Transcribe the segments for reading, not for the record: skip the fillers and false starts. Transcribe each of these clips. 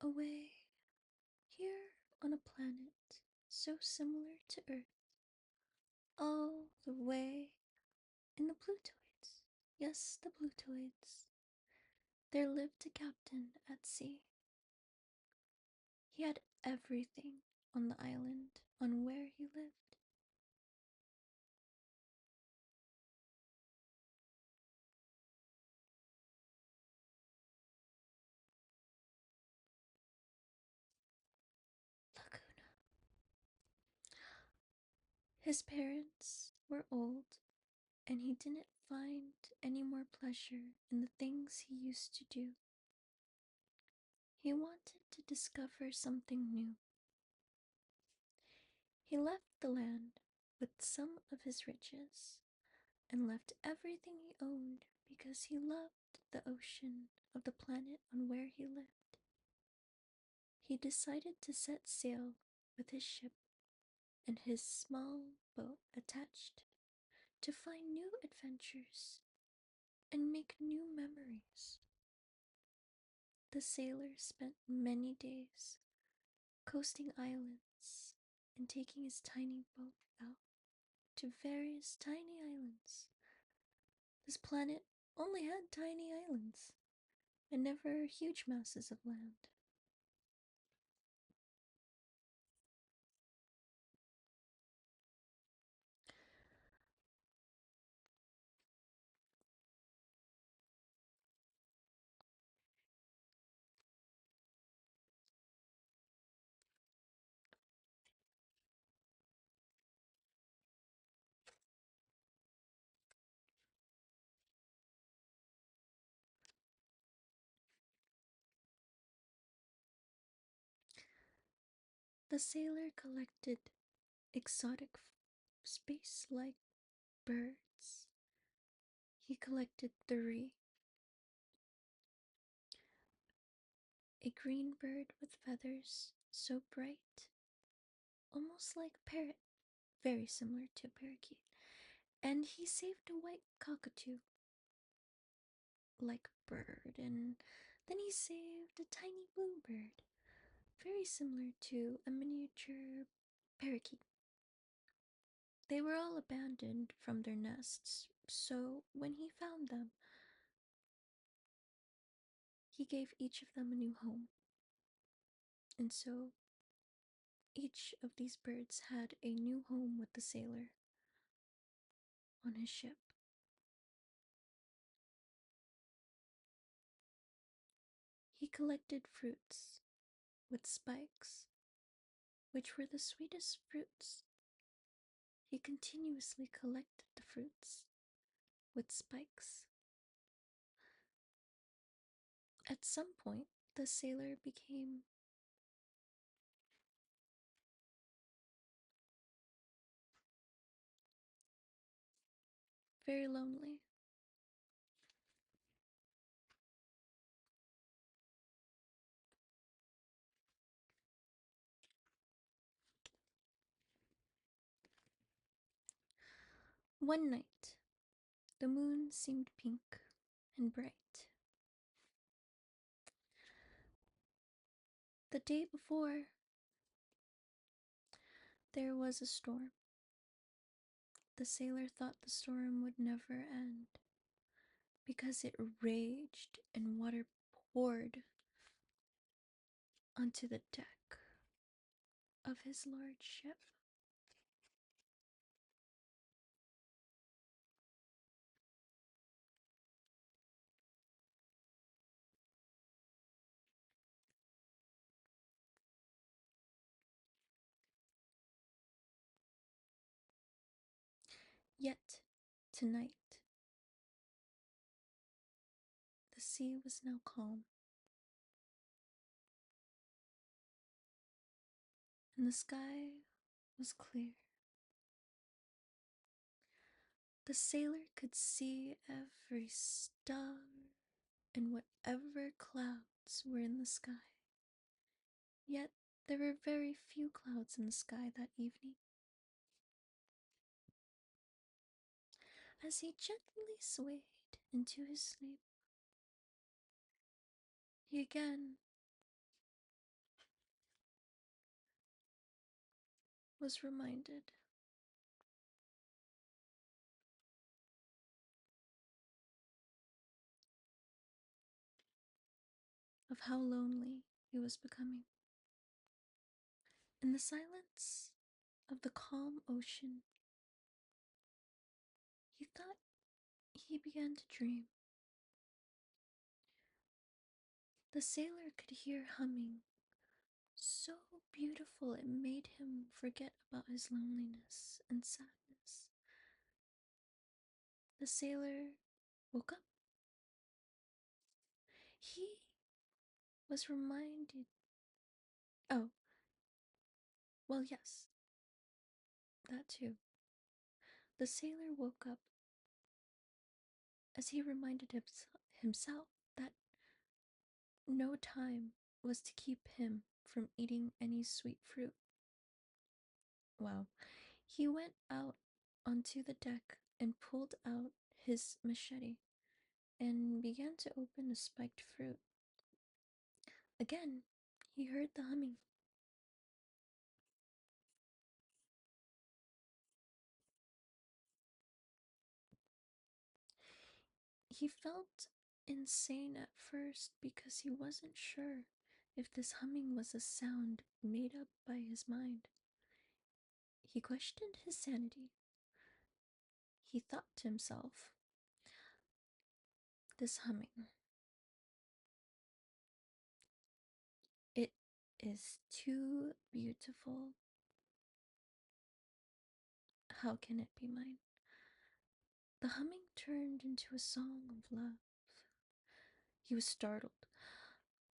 Away, here on a planet so similar to Earth, all the way in the Plutoids. Yes, the Plutoids. There lived a captain at sea. He had everything on the island on where he lived. Laguna. His parents were old, and he didn't find any more pleasure in the things he used to do. He wanted to discover something new. He left the land with some of his riches and left everything he owned because he loved the ocean of the planet on where he lived. He decided to set sail with his ship and his small boat attached to find new adventures and make new memories. The sailor spent many days coasting islands and taking his tiny boat out to various tiny islands. This planet only had tiny islands and never huge masses of land. The sailor collected exotic space like birds. He collected three: a green bird with feathers so bright, almost like a parrot, very similar to a parakeet, and he saved a white cockatoo like bird, and then he saved a tiny blue bird, very similar to a miniature parakeet. They were all abandoned from their nests, so when he found them, he gave each of them a new home. And so each of these birds had a new home with the sailor on his ship. He collected fruits with spikes, which were the sweetest fruits. He continuously collected the fruits with spikes. At some point, the sailor became very lonely. One night, the moon seemed pink and bright. The day before, there was a storm. The sailor thought the storm would never end because it raged and water poured onto the deck of his large ship. Yet, tonight, the sea was now calm, and the sky was clear. The sailor could see every star and whatever clouds were in the sky. Yet there were very few clouds in the sky that evening. As he gently swayed into his sleep, he again was reminded of how lonely he was becoming. In the silence of the calm ocean, he thought he began to dream. The sailor could hear humming, so beautiful it made him forget about his loneliness and sadness. The sailor woke up. He was reminded. Oh, well, yes, that too. The sailor woke up as he reminded himself that no time was to keep him from eating any sweet fruit. Wow. He went out onto the deck and pulled out his machete and began to open a spiked fruit. Again, he heard the humming. He felt insane at first because he wasn't sure if this humming was a sound made up by his mind. He questioned his sanity. He thought to himself, this humming, it is too beautiful. How can it be mine? The humming turned into a song of love. He was startled.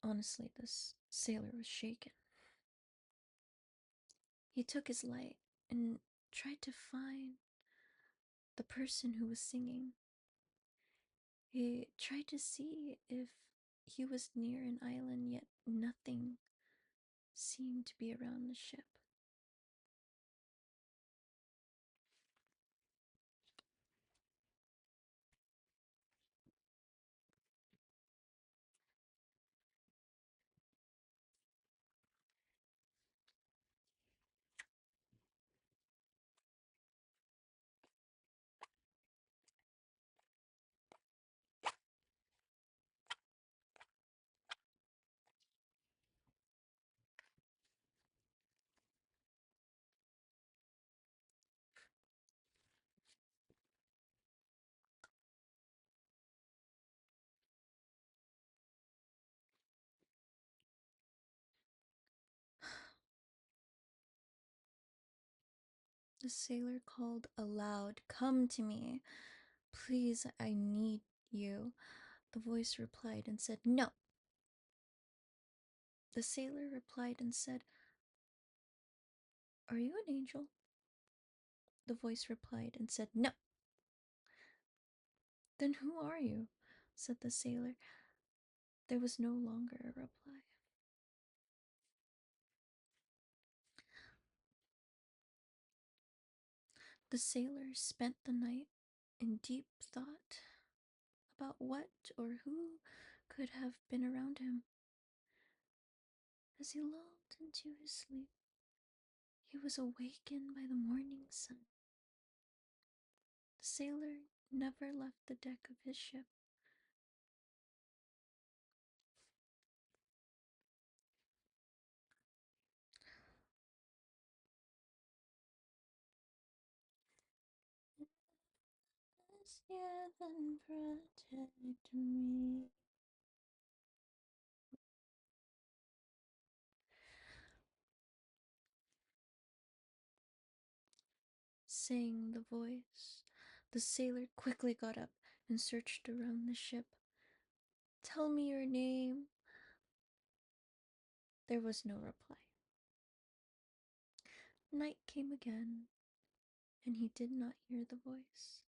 Honestly, this sailor was shaken. He took his light and tried to find the person who was singing. He tried to see if he was near an island, yet nothing seemed to be around the ship. The sailor called aloud, "Come to me. Please, I need you." The voice replied and said, "No." The sailor replied and said, "Are you an angel?" The voice replied and said, "No." "Then who are you?" said the sailor. There was no longer a reply. The sailor spent the night in deep thought about what or who could have been around him. As he lulled into his sleep, he was awakened by the morning sun. The sailor never left the deck of his ship. Yeah, then protect me. Sang the voice. The sailor quickly got up and searched around the ship. "Tell me your name." There was no reply. Night came again, and he did not hear the voice.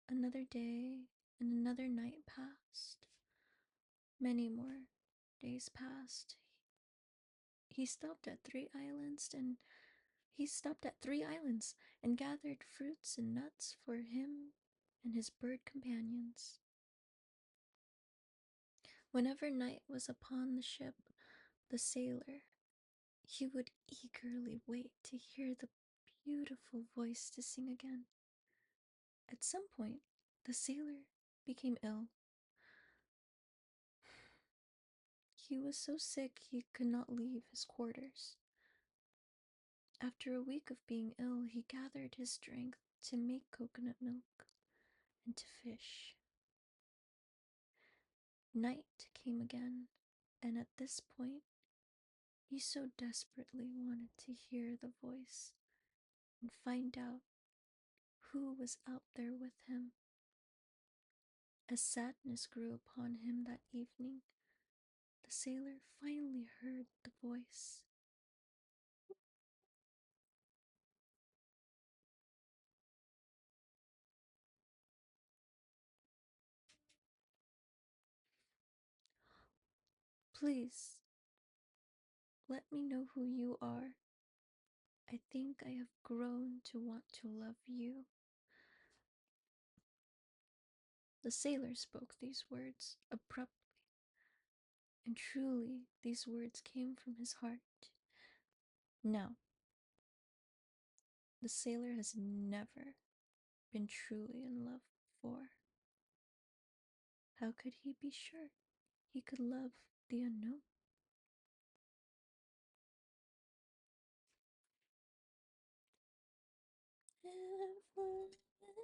Another day and another night passed. Many more days passed. He stopped at three islands and he stopped at 3 islands and gathered fruits and nuts for him and his bird companions. Whenever night was upon the ship, the sailor He would eagerly wait to hear the beautiful voice to sing again. At some point, the sailor became ill. He was so sick he could not leave his quarters. After a week of being ill, he gathered his strength to make coconut milk and to fish. Night came again, and at this point, he so desperately wanted to hear the voice and find out who was out there with him. As sadness grew upon him that evening, the sailor finally heard the voice. Please, let me know who you are. I think I have grown to want to love you. The sailor spoke these words abruptly, and truly these words came from his heart. Now, the sailor has never been truly in love before. How could he be sure he could love the unknown? If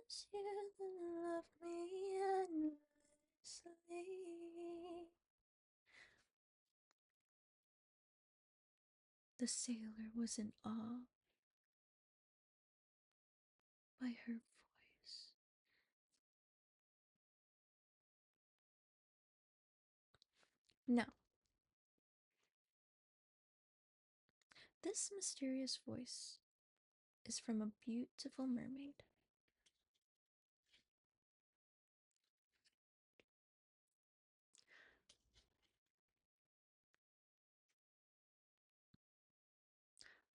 it's you that love me endlessly. The sailor was in awe by her voice. Now, this mysterious voice is from a beautiful mermaid.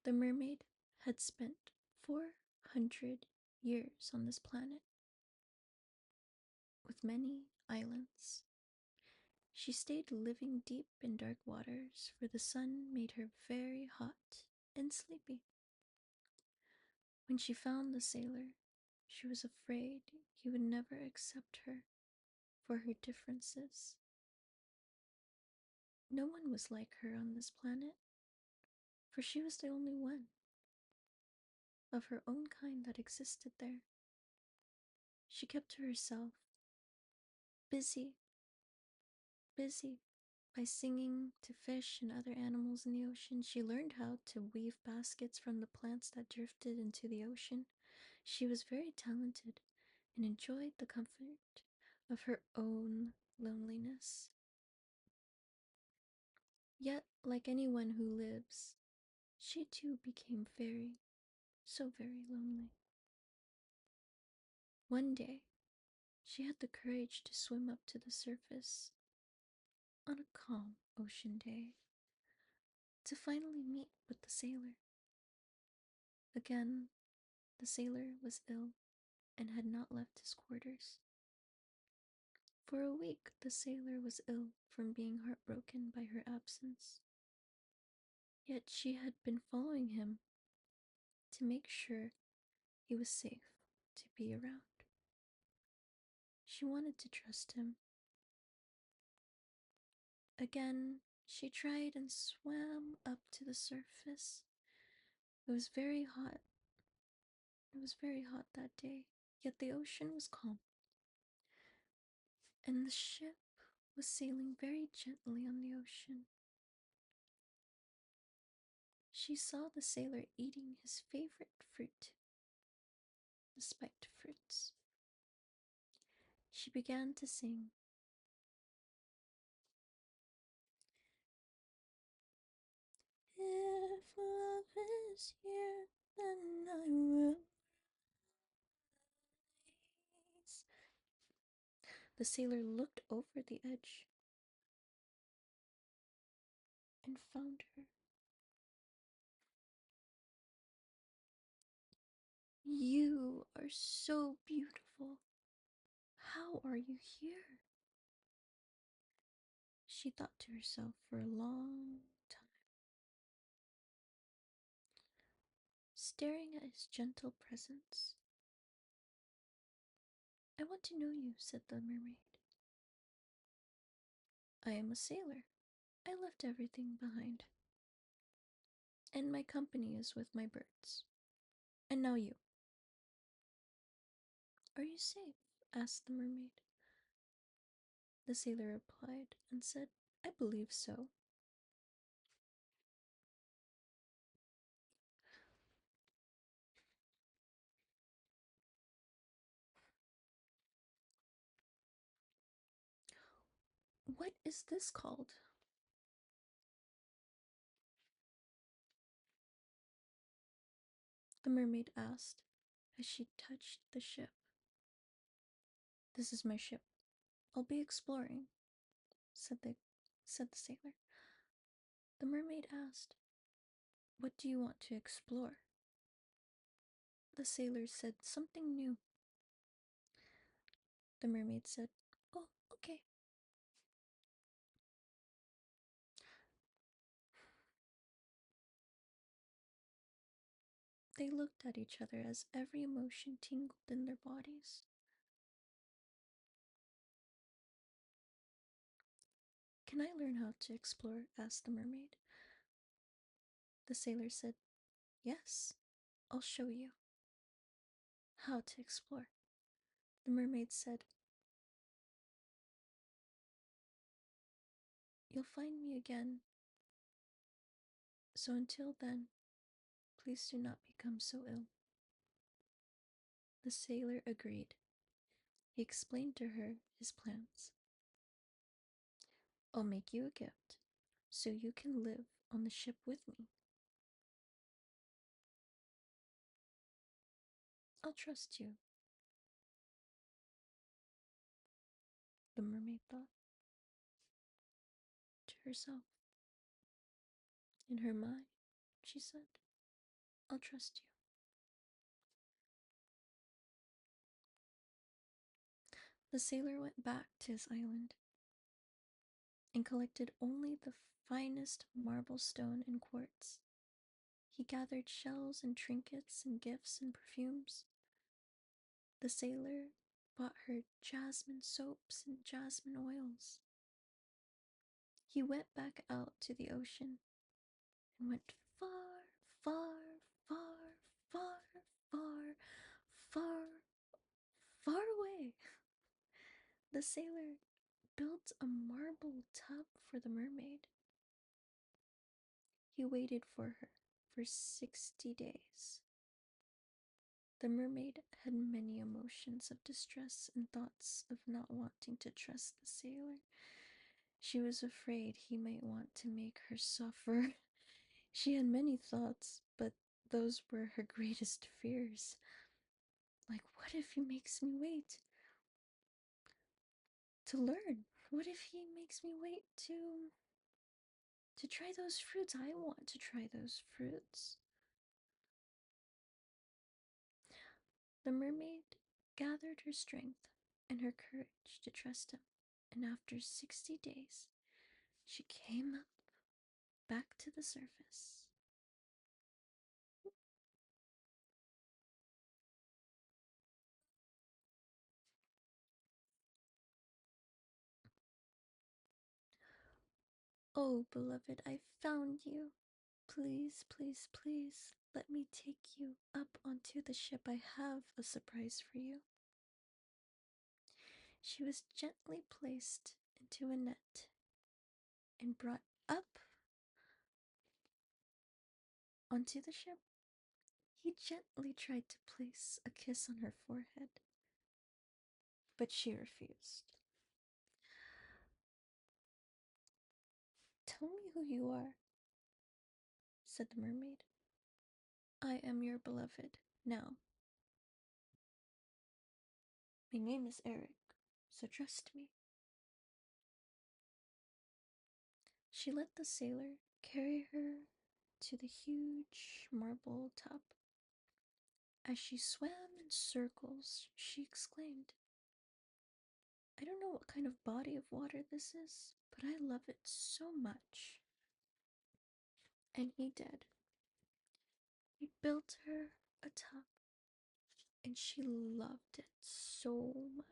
The mermaid had spent 400 years on this planet with many islands. She stayed living deep in dark waters, for the sun made her very hot and sleepy. When she found the sailor, she was afraid he would never accept her for her differences. No one was like her on this planet, for she was the only one of her own kind that existed there. She kept to herself, busy, busy. By singing to fish and other animals in the ocean, she learned how to weave baskets from the plants that drifted into the ocean. She was very talented and enjoyed the comfort of her own loneliness. Yet, like anyone who lives, she too became very, so very lonely. One day, she had the courage to swim up to the surface on a calm ocean day to finally meet with the sailor. Again, the sailor was ill and had not left his quarters. For a week, the sailor was ill from being heartbroken by her absence. Yet she had been following him to make sure he was safe to be around. She wanted to trust him. Again, she tried and swam up to the surface. It was very hot. It was very hot that day, yet the ocean was calm, and the ship was sailing very gently on the ocean. She saw the sailor eating his favorite fruit, the spiked fruits. She began to sing. If love is here, then I will rise. The sailor looked over the edge and found her. You are so beautiful. How are you here? She thought to herself for a long time. staring at his gentle presence. I want to know you, said the mermaid. I am a sailor. I left everything behind. And my company is with my birds. And now you. Are you safe? Asked the mermaid. The sailor replied and said, I believe so. What is this called? The mermaid asked as she touched the ship. This is my ship. I'll be exploring, said the sailor. The mermaid asked, What do you want to explore? The sailor said something new. The mermaid said, Oh, okay. They looked at each other as every emotion tingled in their bodies. Can I learn how to explore? Asked the mermaid. The sailor said, Yes, I'll show you. How to explore? The mermaid said, You'll find me again. So until then, please do not become so ill. The sailor agreed. He explained to her his plans. I'll make you a gift so you can live on the ship with me. I'll trust you, the mermaid thought to herself. In her mind, she said, I'll trust you. The sailor went back to his island and collected only the finest marble stone and quartz. He gathered shells and trinkets and gifts and perfumes. The sailor bought her jasmine soaps and jasmine oils. He went back out to the ocean and went far, far, far, far, far, far, far away. The sailor built a marble tub for the mermaid. He waited for her for 60 days. The mermaid had many emotions of distress and thoughts of not wanting to trust the sailor. She was afraid he might want to make her suffer. She had many thoughts, but those were her greatest fears. Like, what if he makes me wait to learn? What if he makes me wait to try those fruits? I want to try those fruits. The mermaid gathered her strength and her courage to trust him, and after 60 days, she came up back to the surface. Oh, beloved, I found you. Please, please, please, let me take you up onto the ship. I have a surprise for you. She was gently placed into a net and brought up onto the ship. He gently tried to place a kiss on her forehead, but she refused. Tell me who you are, said the mermaid. I am your beloved now. My name is Eric, so trust me. She let the sailor carry her to the huge marble tub. As she swam in circles, she exclaimed, I don't know what kind of body of water this is, but I love it so much. And he did. He built her a tub, and she loved it so much.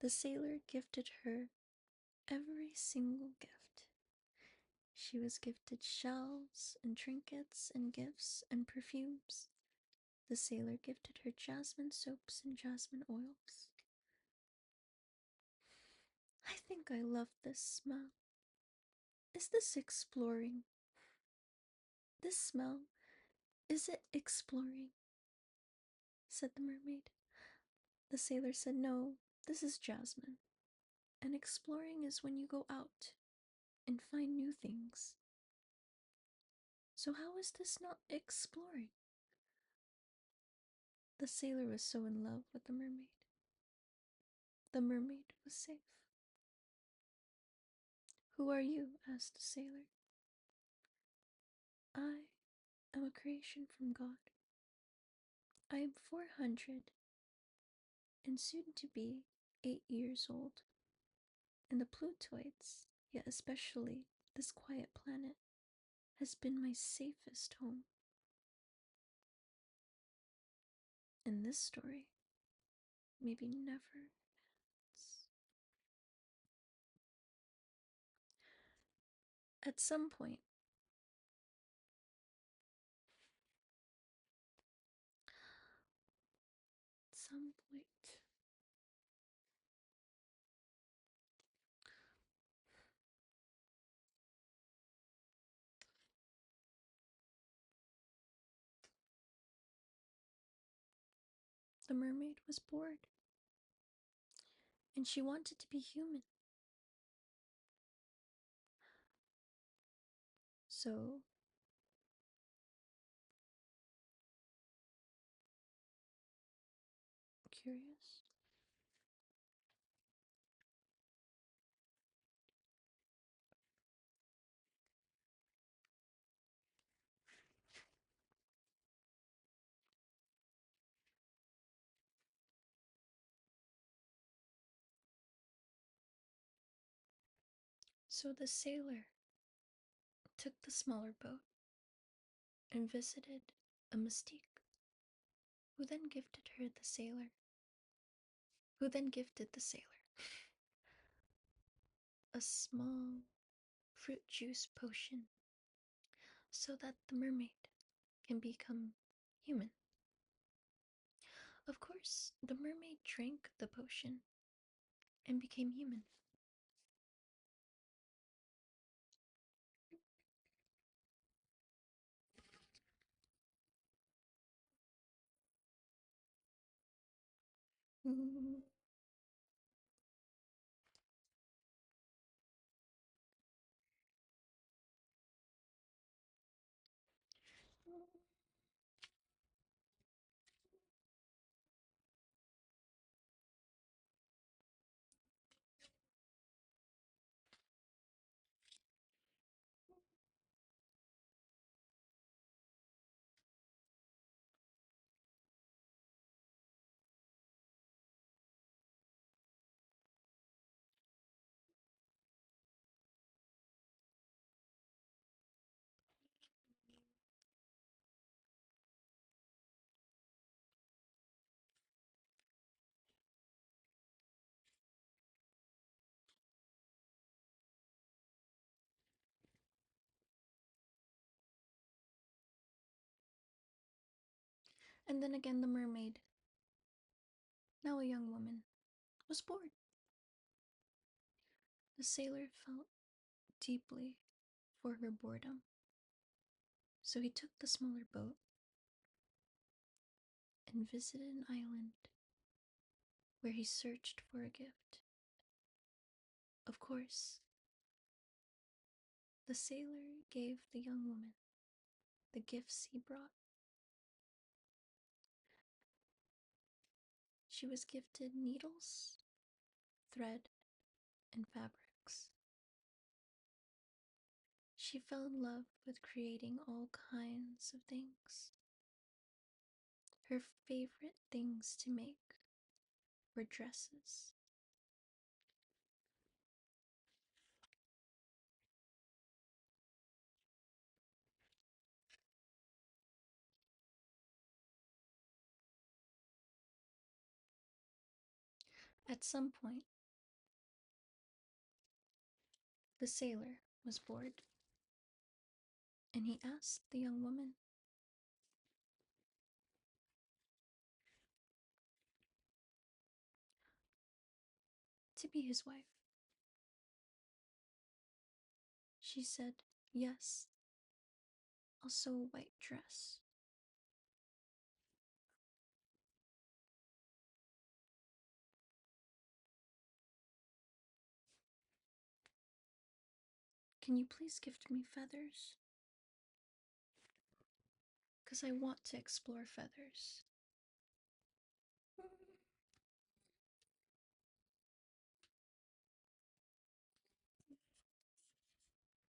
The sailor gifted her every single gift. She was gifted shells and trinkets and gifts and perfumes. The sailor gifted her jasmine soaps and jasmine oils. I think I love this smell. Is this exploring? This smell, is it exploring? Said the mermaid. The sailor said, No, this is jasmine. And exploring is when you go out and find new things. So, how is this not exploring? The sailor was so in love with the mermaid. The mermaid was safe. Who are you? Asked the sailor. I am a creation from God. I am 400 and soon to be 8 years old. And the Plutoids, yet especially this quiet planet, has been my safest home. And this story maybe never ends. At some point, the mermaid was bored, and she wanted to be human. So, curious. So the sailor took the smaller boat and visited a mystique, who then gifted her the sailor, who then gifted the sailor a small fruit juice potion so that the mermaid can become human. Of course, the mermaid drank the potion and became human. And then again, the mermaid, now a young woman, was bored. The sailor felt deeply for her boredom, so he took the smaller boat and visited an island where he searched for a gift. Of course, the sailor gave the young woman the gifts he brought. She was gifted needles, thread, and fabrics. She fell in love with creating all kinds of things. Her favorite things to make were dresses. At some point, the sailor was bored, and he asked the young woman to be his wife. She said, "Yes, also a white dress." "Can you please gift me feathers? 'Cause I want to explore feathers."